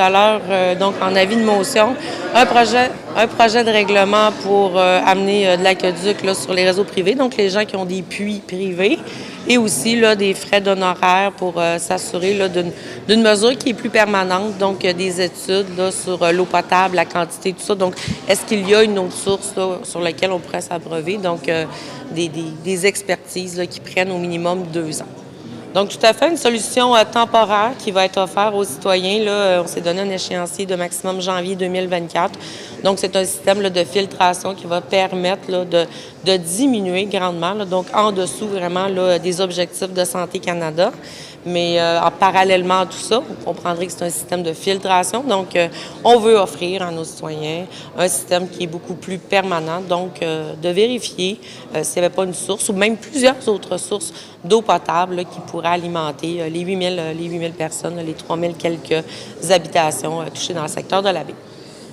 Tout à l'heure, donc en avis de motion, un projet de règlement pour amener de l'aqueduc là, sur les réseaux privés, donc les gens qui ont des puits privés, et aussi là, des frais d'honoraires pour s'assurer là, d'une mesure qui est plus permanente, donc des études là, sur l'eau potable, la quantité, tout ça. Donc, est-ce qu'il y a une autre source là, sur laquelle on pourrait s'abreuver? Donc, des expertises là, qui prennent au minimum 2 ans. Donc, tout à fait, une solution temporaire qui va être offerte aux citoyens. Là, on s'est donné un échéancier de maximum janvier 2024. Donc, c'est un système là, de filtration qui va permettre là, de diminuer grandement, là, donc en dessous vraiment là, des objectifs de Santé Canada. Mais parallèlement à tout ça, vous comprendrez que c'est un système de filtration. Donc, on veut offrir à nos citoyens un système qui est beaucoup plus permanent. Donc, de vérifier s'il n'y avait pas une source ou même plusieurs autres sources d'eau potable là, qui pourraient alimenter les 8 000 personnes, les 3 000 quelques habitations touchées dans le secteur de la baie.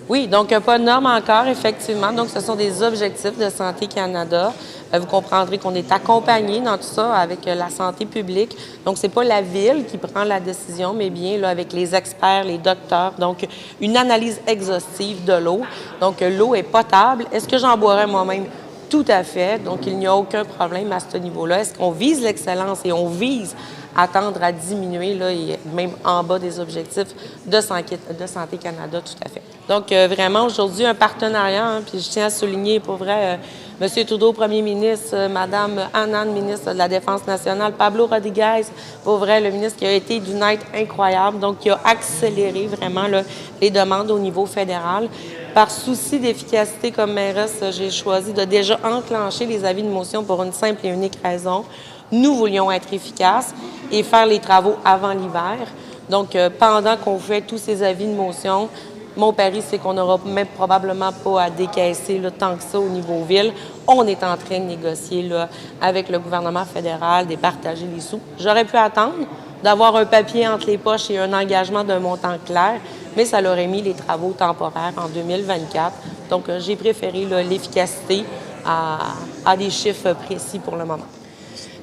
Oui, donc pas de normes encore, effectivement. Donc, ce sont des objectifs de Santé Canada. Vous comprendrez qu'on est accompagné dans tout ça avec la santé publique. Donc, c'est pas la Ville qui prend la décision, mais bien là, avec les experts, les docteurs. Donc, une analyse exhaustive de l'eau. Donc, l'eau est potable. Est-ce que j'en boirais moi-même? Tout à fait. Donc, il n'y a aucun problème à ce niveau-là. Est-ce qu'on vise l'excellence et on vise à tendre à diminuer, là, et même en bas des objectifs de Santé Canada, tout à fait. Donc, vraiment, aujourd'hui, un partenariat, hein, puis je tiens à souligner, pour vrai, M. Trudeau, premier ministre, Mme Annan, ministre de la Défense nationale, Pablo Rodriguez, pour vrai, le ministre qui a été d'une aide incroyable, donc qui a accéléré vraiment là, les demandes au niveau fédéral. Par souci d'efficacité comme mairesse, j'ai choisi de déjà enclencher les avis de motion pour une simple et unique raison. Nous voulions être efficaces et faire les travaux avant l'hiver. Donc, pendant qu'on fait tous ces avis de motion, mon pari, c'est qu'on n'aura même probablement pas à décaisser là, tant que ça au niveau ville. On est en train de négocier là, avec le gouvernement fédéral, de partager les sous. J'aurais pu attendre d'avoir un papier entre les poches et un engagement d'un montant clair, mais ça leur a mis les travaux temporaires en 2024. Donc, j'ai préféré l'efficacité à des chiffres précis pour le moment.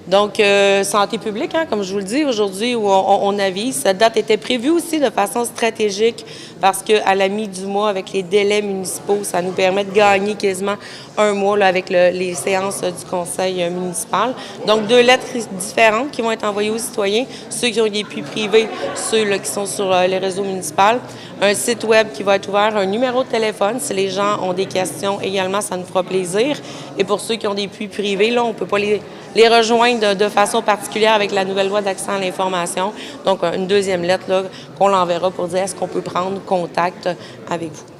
Donc, santé publique, hein, comme je vous le dis, aujourd'hui, où on avise, cette date était prévue aussi de façon stratégique parce qu'à la mi-du-mois, avec les délais municipaux, ça nous permet de gagner quasiment un mois là, avec les séances du conseil municipal. Donc, 2 lettres différentes qui vont être envoyées aux citoyens, ceux qui ont des puits privés, ceux là, qui sont sur les réseaux municipaux, un site web qui va être ouvert, un numéro de téléphone. Si les gens ont des questions également, ça nous fera plaisir. Et pour ceux qui ont des puits privés, là, on ne peut pas les rejoindre de façon particulière avec la nouvelle loi d'accès à l'information. Donc, une deuxième lettre qu'on l'enverra pour dire est-ce qu'on peut prendre contact avec vous.